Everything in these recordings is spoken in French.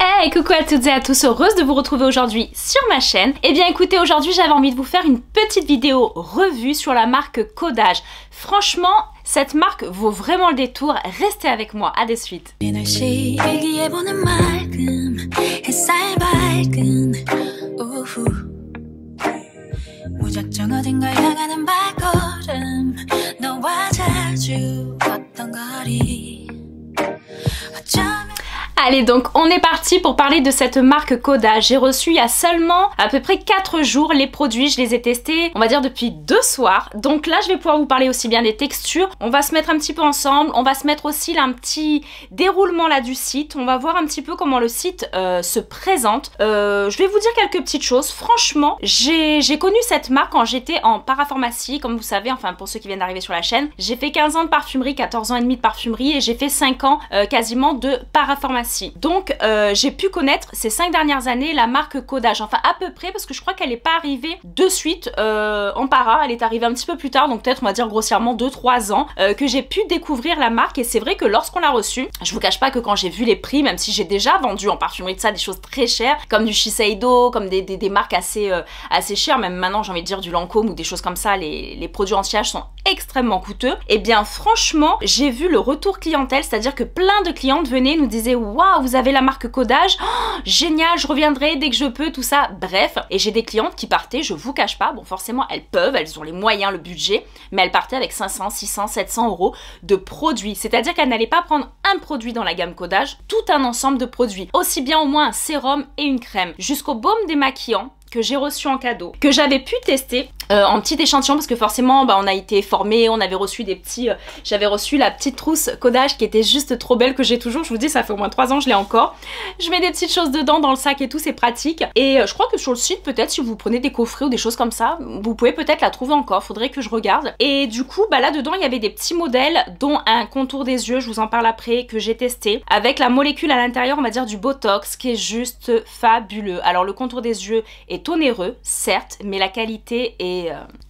Hey, coucou à toutes et à tous, heureuse de vous retrouver aujourd'hui sur ma chaîne. Et bien écoutez, aujourd'hui j'avais envie de vous faire une petite vidéo revue sur la marque Kodage. Franchement, cette marque vaut vraiment le détour, restez avec moi, à de suite. Allez, donc on est parti pour parler de cette marque Kodage. J'ai reçu il y a seulement à peu près 4 jours les produits, je les ai testés on va dire depuis 2 soirs. Donc là je vais pouvoir vous parler aussi bien des textures, on va se mettre un petit peu ensemble, on va se mettre aussi là un petit déroulement là du site, on va voir un petit peu comment le site se présente. Je vais vous dire quelques petites choses. Franchement, j'ai connu cette marque quand j'étais en parapharmacie, comme vous savez, enfin pour ceux qui viennent d'arriver sur la chaîne. J'ai fait 15 ans de parfumerie, 14 ans et demi de parfumerie et j'ai fait 5 ans quasiment de parapharmacie. Donc j'ai pu connaître ces 5 dernières années la marque Kodage, enfin à peu près, parce que je crois qu'elle n'est pas arrivée de suite en para, elle est arrivée un petit peu plus tard, donc peut-être on va dire grossièrement 2-3 ans que j'ai pu découvrir la marque. Et c'est vrai que lorsqu'on l'a reçue, je vous cache pas que quand j'ai vu les prix, même si j'ai déjà vendu en parfumerie de ça des choses très chères, comme du Shiseido, comme des marques assez chères, même maintenant j'ai envie de dire du Lancôme ou des choses comme ça, les produits anti-âge sont extrêmement coûteux. Et bien franchement, j'ai vu le retour clientèle, c'est-à-dire que plein de clientes venaient nous disaient waouh, vous avez la marque Kodage, oh, génial, je reviendrai dès que je peux, tout ça, bref. Et j'ai des clientes qui partaient, je vous cache pas, bon forcément elles peuvent, elles ont les moyens, le budget, mais elles partaient avec 500, 600, 700 euros de produits, c'est-à-dire qu'elles n'allaient pas prendre un produit dans la gamme Kodage, tout un ensemble de produits, aussi bien au moins un sérum et une crème, jusqu'au baume démaquillant que j'ai reçu en cadeau, que j'avais pu tester en petit échantillon, parce que forcément bah, on a été formés, on avait reçu des petits, j'avais reçu la petite trousse Kodage qui était juste trop belle, que j'ai toujours, je vous dis ça fait au moins 3 ans, je l'ai encore. Je mets des petites choses dedans dans le sac et tout, c'est pratique. Et je crois que sur le site, peut-être si vous prenez des coffrets ou des choses comme ça, vous pouvez peut-être la trouver encore, faudrait que je regarde. Et du coup bah là dedans il y avait des petits modèles, dont un contour des yeux, je vous en parle après, que j'ai testé, avec la molécule à l'intérieur on va dire du Botox, qui est juste fabuleux. Alors le contour des yeux est onéreux certes, mais la qualité est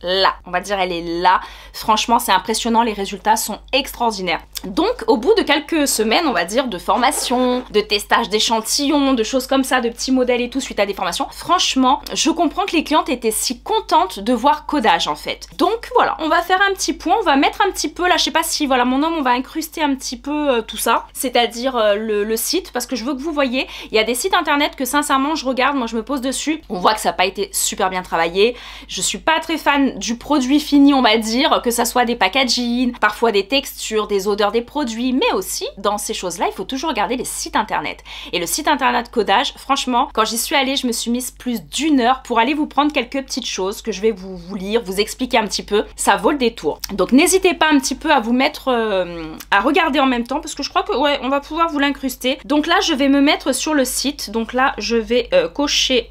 là, on va dire elle est là. Franchement c'est impressionnant, les résultats sont extraordinaires. Donc au bout de quelques semaines on va dire de formation, de testage d'échantillons, de choses comme ça, de petits modèles et tout suite à des formations, franchement je comprends que les clientes étaient si contentes de voir Kodage en fait. Donc voilà, on va faire un petit point, on va mettre un petit peu là, je sais pas si voilà mon homme, on va incruster un petit peu tout ça, c'est-à-dire le site, parce que je veux que vous voyez, il y a des sites internet que sincèrement je regarde, moi je me pose dessus, on voit que ça n'a pas été super bien travaillé, je suis pas très fan du produit fini on va dire, que ça soit des packaging, parfois des textures, des odeurs des produits, mais aussi dans ces choses là il faut toujours regarder les sites internet. Et le site internet Kodage, franchement quand j'y suis allée je me suis mise plus d'1 heure pour aller vous prendre quelques petites choses que je vais vous lire, vous expliquer un petit peu, ça vaut le détour. Donc n'hésitez pas un petit peu à vous mettre à regarder en même temps, parce que je crois que ouais on va pouvoir vous l'incruster. Donc là je vais me mettre sur le site, donc là je vais cocher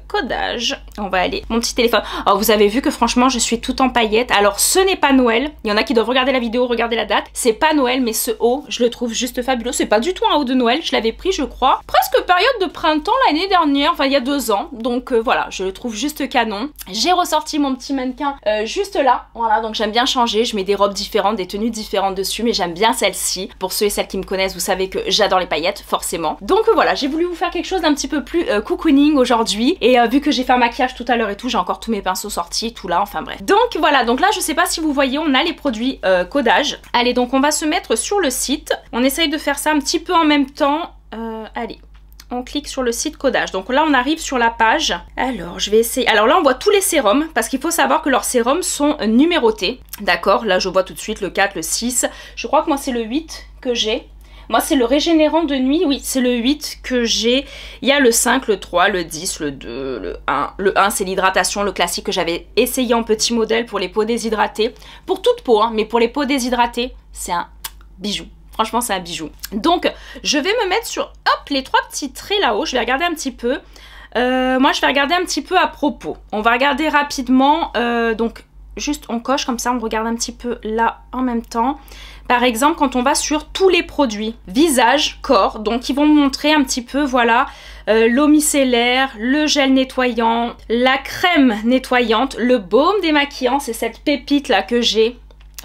Kodage, on va aller, mon petit téléphone. Oh, vous avez vu que franchement je suis tout en paillettes. Alors ce n'est pas Noël, il y en a qui doivent regarder la vidéo, regarder la date, c'est pas Noël, mais ce haut je le trouve juste fabuleux. C'est pas du tout un haut de Noël, je l'avais pris je crois presque période de printemps l'année dernière, enfin il y a 2 ans, donc voilà je le trouve juste canon. J'ai ressorti mon petit mannequin juste là, voilà, donc j'aime bien changer, je mets des robes différentes, des tenues différentes dessus, mais j'aime bien celle-ci. Pour ceux et celles qui me connaissent, vous savez que j'adore les paillettes forcément, donc voilà j'ai voulu vous faire quelque chose d'un petit peu plus cocooning aujourd'hui. Et vu que j'ai fait un maquillage tout à l'heure et tout, j'ai encore tous mes pinceaux sortis, tout là, enfin bref. Donc voilà, donc là je sais pas si vous voyez, on a les produits Kodage. Allez, donc on va se mettre sur le site, on essaye de faire ça un petit peu en même temps. Allez, on clique sur le site Kodage. Donc là on arrive sur la page. Alors je vais essayer, alors là on voit tous les sérums, parce qu'il faut savoir que leurs sérums sont numérotés. D'accord, là je vois tout de suite le 4, le 6, je crois que moi c'est le 8 que j'ai. Moi c'est le régénérant de nuit, oui c'est le 8 que j'ai. Il y a le 5, le 3, le 10, le 2, le 1. Le 1 c'est l'hydratation, le classique que j'avais essayé en petit modèle pour les peaux déshydratées. Pour toute peau, hein, mais pour les peaux déshydratées, c'est un bijou. Franchement c'est un bijou. Donc je vais me mettre sur hop les 3 petits traits là-haut, je vais regarder un petit peu. Moi je vais regarder un petit peu à propos. On va regarder rapidement, donc juste on coche comme ça, on regarde un petit peu là en même temps. Par exemple quand on va sur tous les produits visage, corps, donc ils vont montrer un petit peu voilà l'eau micellaire, le gel nettoyant, la crème nettoyante, le baume démaquillant, c'est cette pépite là que j'ai.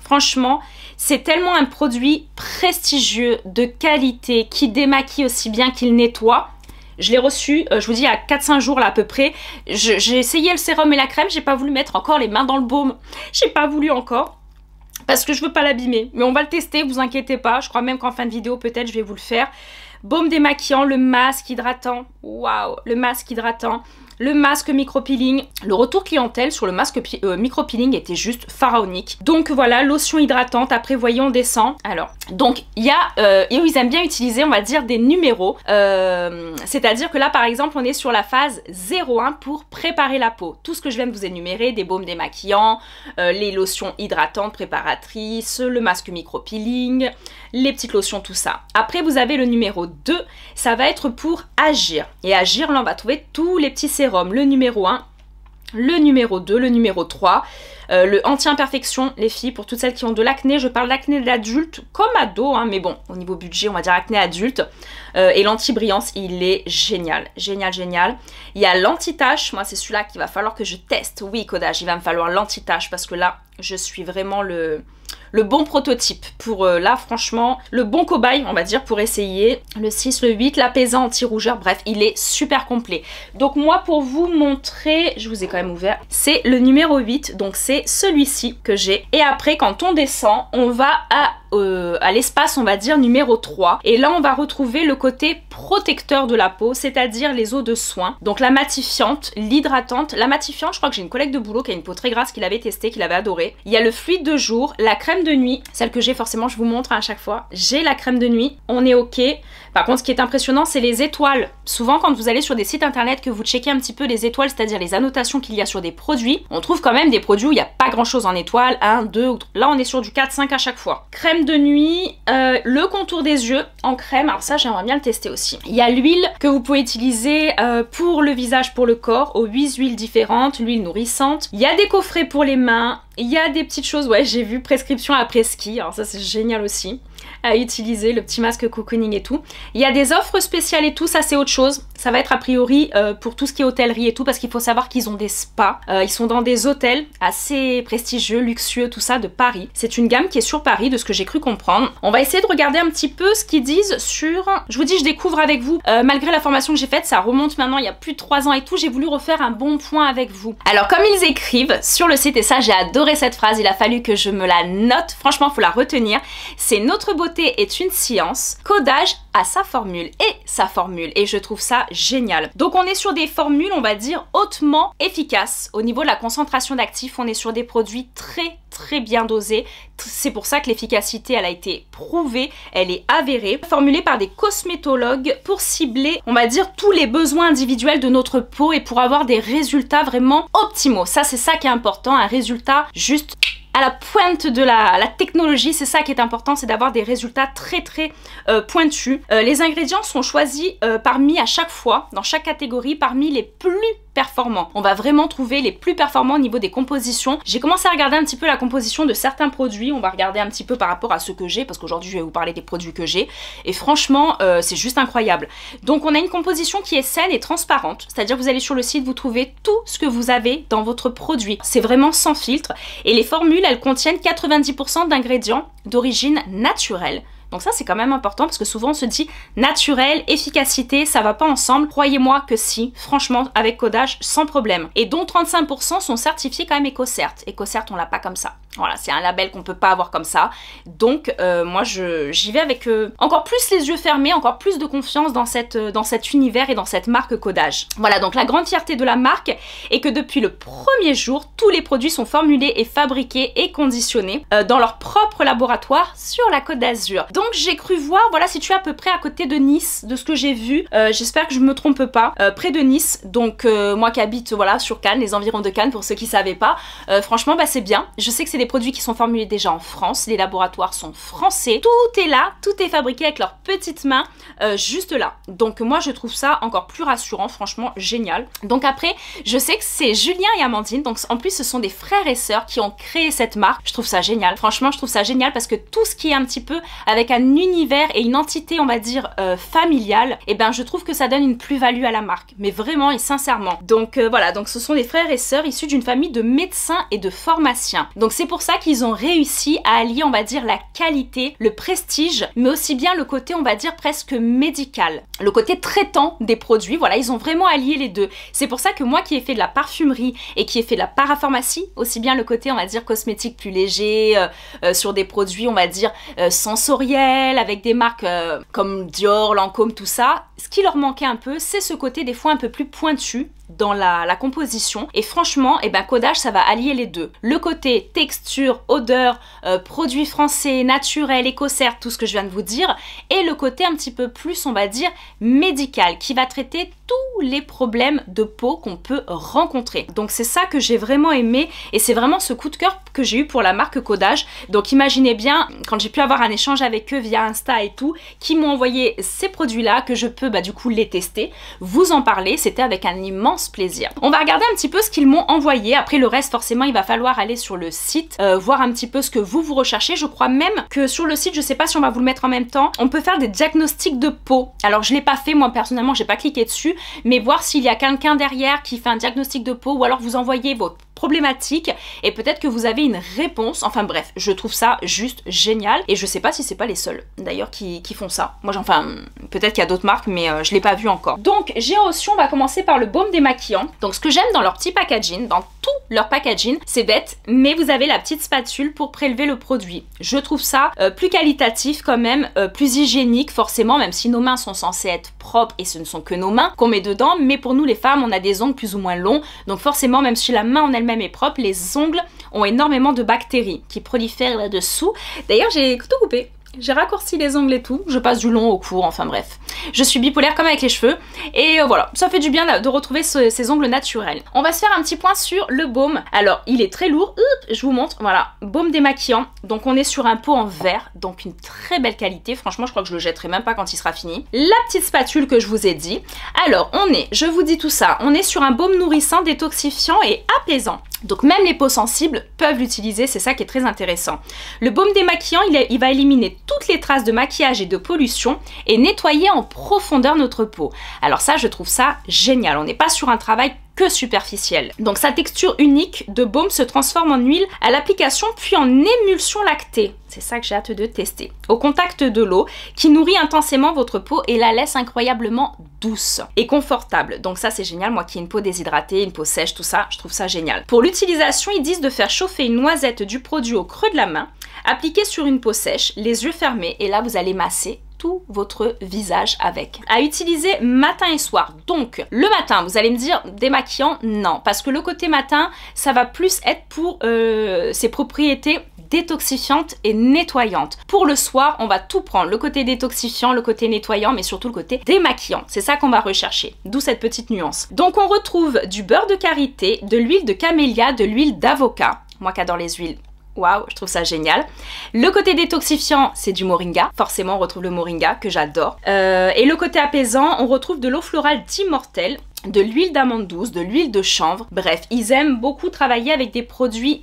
Franchement c'est tellement un produit prestigieux, de qualité, qui démaquille aussi bien qu'il nettoie. Je l'ai reçu, je vous dis, à 4-5 jours là à peu près. J'ai essayé le sérum et la crème, j'ai pas voulu mettre encore les mains dans le baume. J'ai pas voulu encore. Parce que je veux pas l'abîmer. Mais on va le tester, vous inquiétez pas. Je crois même qu'en fin de vidéo, peut-être, je vais vous le faire. Baume démaquillant, le masque hydratant. Waouh, le masque hydratant. Le masque micro-peeling. Le retour clientèle sur le masque micro-peeling était juste pharaonique. Donc voilà, lotion hydratante. Après, voyons, on descend. Alors, donc, il y a... ils aiment bien utiliser, on va dire, des numéros. C'est-à-dire que là, par exemple, on est sur la phase 0,1 pour préparer la peau. Tout ce que je viens de vous énumérer, des baumes démaquillants, les lotions hydratantes, préparatrices, le masque micro-peeling, les petites lotions, tout ça. Après, vous avez le numéro 2. Ça va être pour agir. Et agir, là, on va trouver tous les petits sérums. Le numéro 1, le numéro 2, le numéro 3, le anti-imperfection, les filles, pour toutes celles qui ont de l'acné. Je parle d'acné d'adulte comme ado, hein, mais bon, au niveau budget, on va dire acné adulte. Et l'anti-brillance, il est génial, génial, génial. Il y a l'anti-tache, moi c'est celui-là qu'il va falloir que je teste. Oui, codage, il va me falloir l'anti-tache parce que là, je suis vraiment le bon prototype pour là franchement le bon cobaye on va dire pour essayer. Le 6, le 8, l'apaisant anti-rougeur, bref il est super complet. Donc moi pour vous montrer, je vous ai quand même ouvert, c'est le numéro 8, donc c'est celui-ci que j'ai. Et après quand on descend on va à l'espace on va dire numéro 3 et là on va retrouver le côté protecteur de la peau, c'est-à-dire les eaux de soin. Donc la matifiante, l'hydratante. La matifiante, je crois que j'ai une collègue de boulot qui a une peau très grasse qui l'avait testé, qui l'avait adoré. Il y a le fluide de jour, la crème de nuit, celle que j'ai forcément, je vous montre à chaque fois. J'ai la crème de nuit, on est ok. Par contre, ce qui est impressionnant, c'est les étoiles. Souvent, quand vous allez sur des sites internet, que vous checkez un petit peu les étoiles, c'est-à-dire les annotations qu'il y a sur des produits, on trouve quand même des produits où il n'y a pas grand-chose en étoiles, 1, 2, ou 3. Là, on est sur du 4, 5 à chaque fois. Crème de nuit, le contour des yeux en crème. Alors ça, j'aimerais bien le tester aussi. Il y a l'huile que vous pouvez utiliser pour le visage, pour le corps, aux 8 huiles différentes, l'huile nourrissante. Il y a des coffrets pour les mains. Il y a des petites choses, ouais, j'ai vu prescription après ski, alors ça c'est génial aussi, à utiliser, le petit masque cocooning et tout. Il y a des offres spéciales et tout, ça c'est autre chose. Ça va être a priori pour tout ce qui est hôtellerie et tout, parce qu'il faut savoir qu'ils ont des spas. Ils sont dans des hôtels assez prestigieux, luxueux, tout ça, de Paris. C'est une gamme qui est sur Paris, de ce que j'ai cru comprendre. On va essayer de regarder un petit peu ce qu'ils disent sur... Je vous dis, je découvre avec vous. Malgré la formation que j'ai faite, ça remonte maintenant, il y a plus de 3 ans et tout, j'ai voulu refaire un bon point avec vous. Alors comme ils écrivent sur le site, et ça j'ai adoré cette phrase, il a fallu que je me la note, franchement faut la retenir, c'est notre beauté est une science, codage a sa formule et sa formule, et je trouve ça génial. Donc on est sur des formules on va dire hautement efficaces. Au niveau de la concentration d'actifs, on est sur des produits très bien dosés. C'est pour ça que l'efficacité elle a été prouvée, elle est avérée, formulée par des cosmétologues pour cibler on va dire tous les besoins individuels de notre peau et pour avoir des résultats vraiment optimaux. Ça c'est ça qui est important, un résultat juste à la pointe de la technologie, c'est ça qui est important, c'est d'avoir des résultats très pointus. Les ingrédients sont choisis parmi à chaque fois, dans chaque catégorie, parmi les plus performants. On va vraiment trouver les plus performants au niveau des compositions. J'ai commencé à regarder un petit peu la composition de certains produits, on va regarder un petit peu par rapport à ceux que j'ai, parce qu'aujourd'hui je vais vous parler des produits que j'ai, et franchement c'est juste incroyable. Donc on a une composition qui est saine et transparente, c'est-à-dire vous allez sur le site, vous trouvez tout ce que vous avez dans votre produit. C'est vraiment sans filtre, et les formules elles contiennent 90% d'ingrédients d'origine naturelle. Donc ça c'est quand même important parce que souvent on se dit naturel, efficacité, ça va pas ensemble. Croyez-moi que si, franchement avec codage sans problème. Et dont 35% sont certifiés quand même EcoCert. EcoCert on l'a pas comme ça. Voilà, c'est un label qu'on peut pas avoir comme ça. Donc moi j'y vais avec encore plus les yeux fermés, encore plus de confiance dans cet univers et dans cette marque codage. Voilà, donc la grande fierté de la marque est que depuis le premier jour, tous les produits sont formulés et fabriqués et conditionnés dans leur propre laboratoire sur la Côte d'Azur. Donc j'ai cru voir, voilà, situé à peu près à côté de Nice, de ce que j'ai vu, j'espère que je me trompe pas, près de Nice, donc moi qui habite voilà sur Cannes, les environs de Cannes pour ceux qui savaient pas, franchement bah c'est bien. Je sais que c'est des produits qui sont formulés déjà en France, les laboratoires sont français, tout est là, tout est fabriqué avec leurs petites mains, juste là. Donc moi je trouve ça encore plus rassurant, franchement génial. Donc après, je sais que c'est Julien et Amandine, donc en plus ce sont des frères et sœurs qui ont créé cette marque, je trouve ça génial, franchement je trouve ça génial parce que tout ce qui est un petit peu avec avec un univers et une entité, on va dire, familiale, et ben je trouve que ça donne une plus-value à la marque, mais vraiment et sincèrement. Donc voilà, donc ce sont des frères et sœurs issus d'une famille de médecins et de pharmaciens. Donc c'est pour ça qu'ils ont réussi à allier, on va dire, la qualité, le prestige, mais aussi bien le côté, on va dire, presque médical, le côté traitant des produits. Voilà, ils ont vraiment allié les deux. C'est pour ça que moi qui ai fait de la parfumerie et qui ai fait de la parapharmacie, aussi bien le côté, on va dire, cosmétique plus léger, sur des produits, on va dire, sensoriels, avec des marques comme Dior, Lancôme, tout ça, ce qui leur manquait un peu, c'est ce côté des fois un peu plus pointu dans la composition, et franchement, et ben Codage, ça va allier les deux. Le côté texture, odeur, produits français, naturels, écocert, tout ce que je viens de vous dire, et le côté un petit peu plus, on va dire, médical, qui va traiter tous les problèmes de peau qu'on peut rencontrer. Donc c'est ça que j'ai vraiment aimé, et c'est vraiment ce coup de cœur que j'ai eu pour la marque Codage. Donc imaginez bien, quand j'ai pu avoir un échange avec eux via Insta et tout, qui m'ont envoyé ces produits-là, que je peux du coup les tester, vous en parler, c'était avec un immense plaisir. On va regarder un petit peu ce qu'ils m'ont envoyé. Après le reste, forcément, il va falloir aller sur le site, voir un petit peu ce que vous recherchez. Je crois même que sur le site, je sais pas si on va vous le mettre en même temps, on peut faire des diagnostics de peau. Alors je l'ai pas fait, moi personnellement, j'ai pas cliqué dessus, mais voir s'il y a quelqu'un derrière qui fait un diagnostic de peau, ou alors vous envoyez votre problématique et peut-être que vous avez une réponse. Enfin bref, je trouve ça juste génial, et je sais pas si c'est pas les seuls d'ailleurs qui font ça. Moi enfin peut-être qu'il y a d'autres marques, mais je l'ai pas vu encore. Donc j'ai reçu, on va commencer par le baume démaquillant. Donc ce que j'aime dans leur petit packaging, dans tout leur packaging, c'est bête, mais vous avez la petite spatule pour prélever le produit. Je trouve ça plus qualitatif quand même, plus hygiénique forcément, même si nos mains sont censées être propres et ce ne sont que nos mains qu'on met dedans, mais pour nous les femmes, on a des ongles plus ou moins longs, donc forcément même si la main en elle-même est propre, les ongles ont énormément de bactéries qui prolifèrent là-dessous. D'ailleurs j'ai tout coupé. J'ai raccourci les ongles et tout, je passe du long au court, enfin bref. Je suis bipolaire comme avec les cheveux, et voilà, ça fait du bien de retrouver ces ongles naturels. On va se faire un petit point sur le baume. Alors, il est très lourd, je vous montre, voilà, baume démaquillant. Donc on est sur un pot en verre, donc une très belle qualité. Franchement, je crois que je le jetterai même pas quand il sera fini. La petite spatule que je vous ai dit. Alors, je vous dis tout ça, on est sur un baume nourrissant, détoxifiant et apaisant. Donc même les peaux sensibles peuvent l'utiliser, c'est ça qui est très intéressant. Le baume démaquillant, il va éliminer toutes les traces de maquillage et de pollution et nettoyer en profondeur notre peau. Alors ça, je trouve ça génial. On n'est pas sur un travail que superficiel. Donc sa texture unique de baume se transforme en huile à l'application puis en émulsion lactée. C'est ça que j'ai hâte de tester. Au contact de l'eau qui nourrit intensément votre peau et la laisse incroyablement douce et confortable. Donc ça c'est génial, moi qui ai une peau déshydratée, une peau sèche, tout ça, je trouve ça génial. Pour l'utilisation, ils disent de faire chauffer une noisette du produit au creux de la main, appliquer sur une peau sèche, les yeux fermés, et là vous allez masser tout votre visage avec. À utiliser matin et soir. Donc le matin, vous allez me dire démaquillant, non, parce que le côté matin, ça va plus être pour ses propriétés détoxifiante et nettoyante. Pour le soir, on va tout prendre, le côté détoxifiant, le côté nettoyant, mais surtout le côté démaquillant. C'est ça qu'on va rechercher, d'où cette petite nuance. Donc on retrouve du beurre de karité, de l'huile de camélia, de l'huile d'avocat. Moi qui adore les huiles, waouh, je trouve ça génial. Le côté détoxifiant, c'est du moringa. Forcément, on retrouve le moringa, que j'adore. Et le côté apaisant, on retrouve de l'eau florale d'immortel, de l'huile d'amande douce, de l'huile de chanvre. Bref, ils aiment beaucoup travailler avec des produits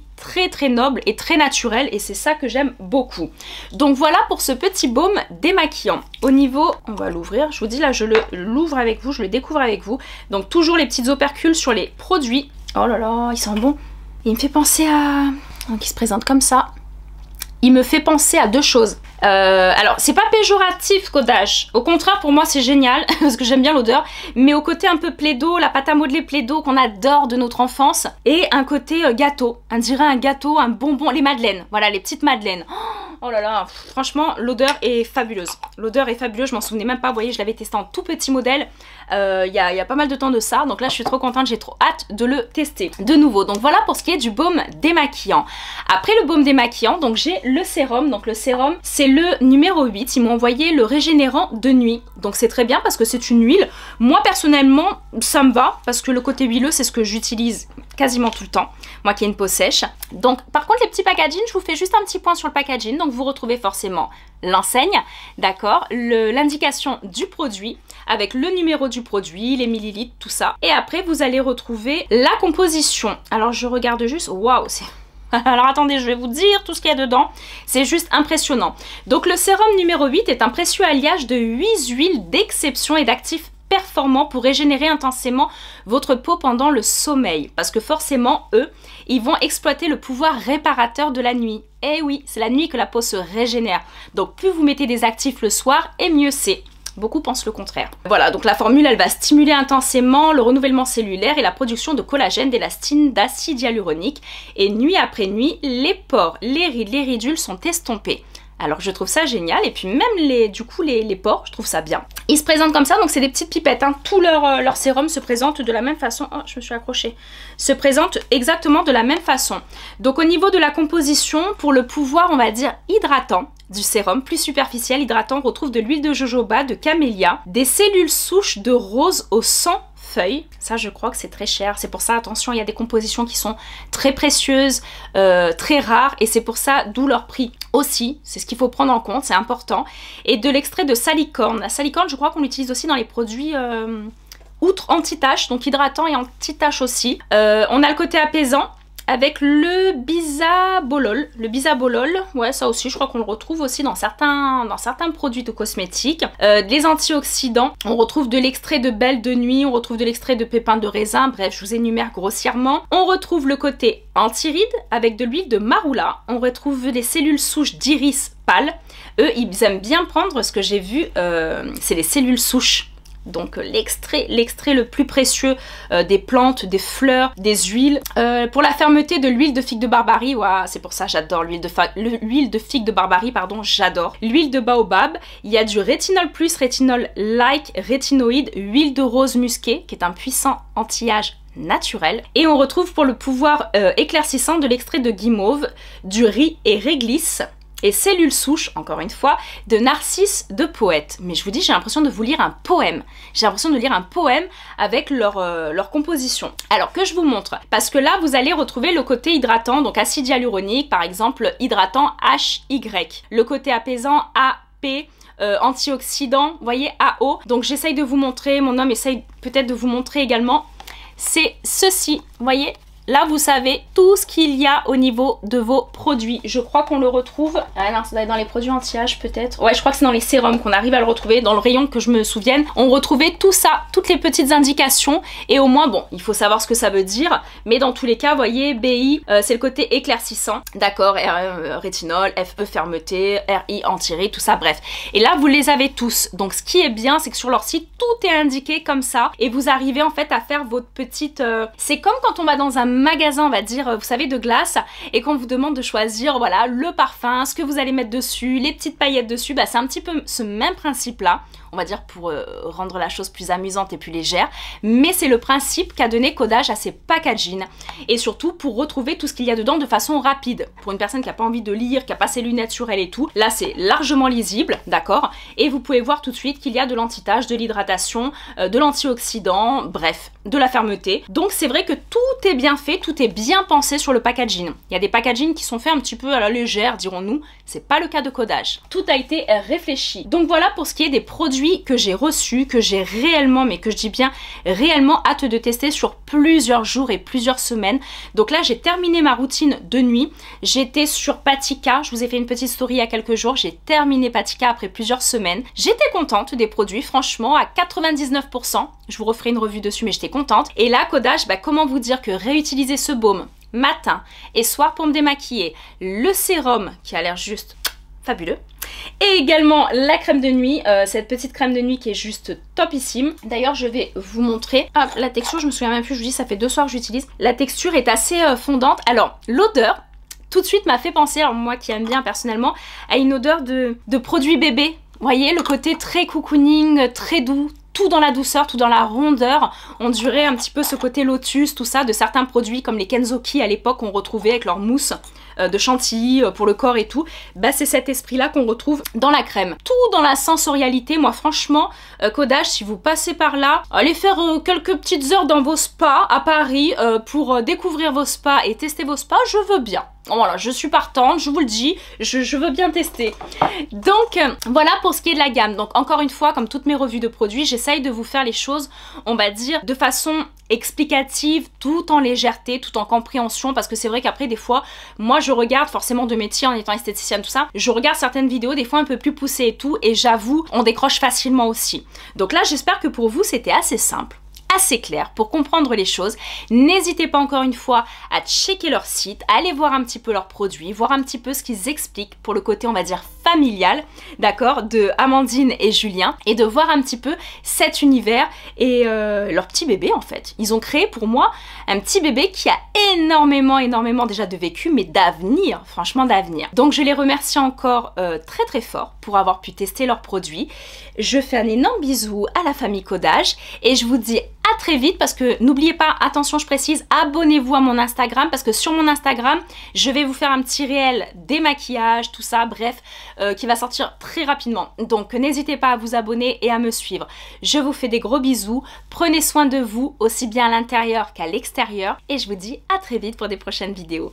très nobles et très naturels, et c'est ça que j'aime beaucoup. Donc voilà pour ce petit baume démaquillant. Au niveau, on va l'ouvrir, je vous dis là, je l'ouvre avec vous, je le découvre avec vous. Donc toujours les petites opercules sur les produits. Oh là là, il sent bon. Il me fait penser à... Donc il se présente comme ça. Il me fait penser à deux choses. Alors c'est pas péjoratif Codage, au contraire pour moi c'est génial parce que j'aime bien l'odeur, mais au côté un peu plaido, la pâte à modeler plaido qu'on adore de notre enfance, et un côté gâteau, on dirait un gâteau, un bonbon, les madeleines, voilà les petites madeleines. Oh là là, franchement l'odeur est fabuleuse. L'odeur est fabuleuse, je m'en souvenais même pas, vous voyez je l'avais testé en tout petit modèle il y a pas mal de temps de ça, donc là je suis trop contente, j'ai trop hâte de le tester de nouveau. Donc voilà pour ce qui est du baume démaquillant. Après le baume démaquillant, donc j'ai le sérum, donc le sérum c'est le numéro 8, ils m'ont envoyé le régénérant de nuit. Donc c'est très bien parce que c'est une huile. Moi personnellement ça me va parce que le côté huileux c'est ce que j'utilise quasiment tout le temps. Moi qui ai une peau sèche. Donc par contre les petits packaging, je vous fais juste un petit point sur le packaging. Donc vous retrouvez forcément l'enseigne, d'accord, l'indication du produit avec le numéro du produit, les millilitres, tout ça. Et après vous allez retrouver la composition. Alors je regarde juste, waouh, Alors attendez, je vais vous dire tout ce qu'il y a dedans. C'est juste impressionnant. Donc le sérum numéro 8 est un précieux alliage de 8 huiles d'exception et d'actifs performants pour régénérer intensément votre peau pendant le sommeil. Parce que forcément, eux, ils vont exploiter le pouvoir réparateur de la nuit. Eh oui, c'est la nuit que la peau se régénère. Donc plus vous mettez des actifs le soir, et mieux c'est. Beaucoup pensent le contraire. Voilà, donc la formule, elle va stimuler intensément le renouvellement cellulaire et la production de collagène, d'élastine, d'acide hyaluronique. Et nuit après nuit, les pores, les rides, les ridules sont estompés. Alors je trouve ça génial, et puis même les pores, je trouve ça bien. Ils se présentent comme ça, donc c'est des petites pipettes, hein. Tout leur sérum se présente de la même façon. Oh, je me suis accrochée. Se présente exactement de la même façon. Donc au niveau de la composition, pour le pouvoir, on va dire, hydratant du sérum, plus superficiel, hydratant, on retrouve de l'huile de jojoba, de camélia, des cellules souches de rose au 100 feuilles. Ça, je crois que c'est très cher. C'est pour ça, attention, il y a des compositions qui sont très précieuses, très rares, et c'est pour ça, d'où leur prix aussi. C'est ce qu'il faut prendre en compte, c'est important. Et de l'extrait de salicorne. La salicorne, je crois qu'on l'utilise aussi dans les produits outre anti-tache, donc hydratant et anti-tache aussi. On a le côté apaisant avec le bisabolol. Le bisabolol, ouais, ça aussi, je crois qu'on le retrouve aussi dans certains produits de cosmétiques. Les antioxydants, on retrouve de l'extrait de belle de nuit, on retrouve de l'extrait de pépins de raisin, bref, je vous énumère grossièrement. On retrouve le côté anti-rides avec de l'huile de marula. On retrouve des cellules souches d'iris pâle. Eux, ils aiment bien prendre, ce que j'ai vu, c'est les cellules souches. Donc l'extrait le plus précieux des plantes, des fleurs, des huiles. Pour la fermeté de l'huile de figue de Barbarie, ouais, c'est pour ça j'adore l'huile de figue de Barbarie, pardon, j'adore. L'huile de baobab, il y a du rétinol plus, rétinol-like, rétinoïde, huile de rose musquée, qui est un puissant anti-âge naturel. Et on retrouve pour le pouvoir éclaircissant de l'extrait de guimauve, du riz et réglisse. Et cellules souches, encore une fois, de narcisse de poète. Mais je vous dis, j'ai l'impression de vous lire un poème. J'ai l'impression de lire un poème avec leur composition. Alors que je vous montre, parce que là, vous allez retrouver le côté hydratant, donc acide hyaluronique, par exemple, hydratant HY. Le côté apaisant AP, antioxydant, vous voyez, AO. Donc j'essaye de vous montrer, mon homme essaye peut-être de vous montrer également. C'est ceci, vous voyez ? Là, vous savez tout ce qu'il y a au niveau de vos produits. Je crois qu'on le retrouve... Ah non, ça doit être dans les produits anti-âge peut-être. Ouais, je crois que c'est dans les sérums qu'on arrive à le retrouver. Dans le rayon que je me souvienne, on retrouvait tout ça, toutes les petites indications. Et au moins, bon, il faut savoir ce que ça veut dire. Mais dans tous les cas, vous voyez, BI, c'est le côté éclaircissant. D'accord, rétinol, FE fermeté, RI anti-rides, tout ça, bref. Et là, vous les avez tous. Donc, ce qui est bien, c'est que sur leur site, tout est indiqué comme ça. Et vous arrivez en fait à faire votre petite... C'est comme quand on va dans un magasin, on va dire, vous savez, de glace, et qu'on vous demande de choisir, voilà, le parfum, ce que vous allez mettre dessus, les petites paillettes dessus, bah c'est un petit peu ce même principe-là, on va dire, pour rendre la chose plus amusante et plus légère, mais c'est le principe qu'a donné Codage à ses packaging, et surtout pour retrouver tout ce qu'il y a dedans de façon rapide. Pour une personne qui n'a pas envie de lire, qui n'a pas ses lunettes sur elle et tout, là c'est largement lisible, d'accord, et vous pouvez voir tout de suite qu'il y a de l'anti-tache, de l'hydratation, de l'antioxydant, bref, de la fermeté. Donc c'est vrai que tout est bien fait, tout est bien pensé sur le packaging. Il y a des packaging qui sont faits un petit peu à la légère, dirons-nous, c'est pas le cas de Codage. Tout a été réfléchi. Donc voilà pour ce qui est des produits que j'ai reçus, que j'ai réellement, mais que je dis bien réellement hâte de tester sur plusieurs jours et plusieurs semaines. Donc là j'ai terminé ma routine de nuit, j'étais sur Patika, je vous ai fait une petite story il y a quelques jours, j'ai terminé Patika après plusieurs semaines. J'étais contente des produits, franchement à 99%, je vous referai une revue dessus mais j'étais contente. Et là Codage, bah, comment vous dire que réutiliser ce baume matin et soir pour me démaquiller, le sérum qui a l'air juste fabuleux, et également la crème de nuit, cette petite crème de nuit qui est juste topissime. D'ailleurs je vais vous montrer, hop, la texture, je me souviens même plus, je vous dis ça fait 2 soirs que j'utilise. La texture est assez fondante. Alors l'odeur tout de suite m'a fait penser, alors moi qui aime bien personnellement, à une odeur de produit bébé. Vous voyez, le côté très cocooning, très doux, tout dans la douceur, tout dans la rondeur. On dirait un petit peu ce côté lotus, tout ça, de certains produits comme les Kenzoki à l'époque qu'on retrouvait avec leur mousse de chantilly pour le corps et tout. Bah c'est cet esprit là qu'on retrouve dans la crème. Tout dans la sensorialité. Moi franchement, Codage, si vous passez par là, allez faire quelques petites heures dans vos spas à Paris pour découvrir vos spas et tester vos spas, je veux bien. Voilà, je suis partante, je vous le dis, je veux bien tester. Donc voilà pour ce qui est de la gamme. Donc encore une fois, comme toutes mes revues de produits, j'essaye de vous faire les choses, on va dire, de façon explicative, tout en légèreté, tout en compréhension, parce que c'est vrai qu'après des fois, moi je regarde forcément de métier en étant esthéticienne, tout ça, je regarde certaines vidéos des fois un peu plus poussées et tout, et j'avoue, on décroche facilement aussi. Donc là, j'espère que pour vous, c'était assez simple, assez clair pour comprendre les choses. N'hésitez pas encore une fois à checker leur site, à aller voir un petit peu leurs produits, voir un petit peu ce qu'ils expliquent pour le côté, on va dire, familial, d'accord, de Amandine et Julien, et de voir un petit peu cet univers et leur petit bébé en fait. Ils ont créé pour moi un petit bébé qui a énormément déjà de vécu, mais d'avenir, franchement d'avenir. Donc je les remercie encore très fort pour avoir pu tester leurs produits. Je fais un énorme bisou à la famille Codage et je vous dis à très vite, parce que n'oubliez pas, attention je précise, abonnez-vous à mon Instagram, parce que sur mon Instagram, je vais vous faire un petit réel démaquillage, tout ça, bref, qui va sortir très rapidement. Donc n'hésitez pas à vous abonner et à me suivre. Je vous fais des gros bisous, prenez soin de vous, aussi bien à l'intérieur qu'à l'extérieur, et je vous dis à très vite pour des prochaines vidéos.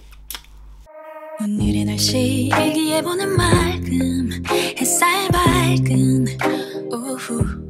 오늘의 날씨 일기예보는 맑음 햇살 밝은 오후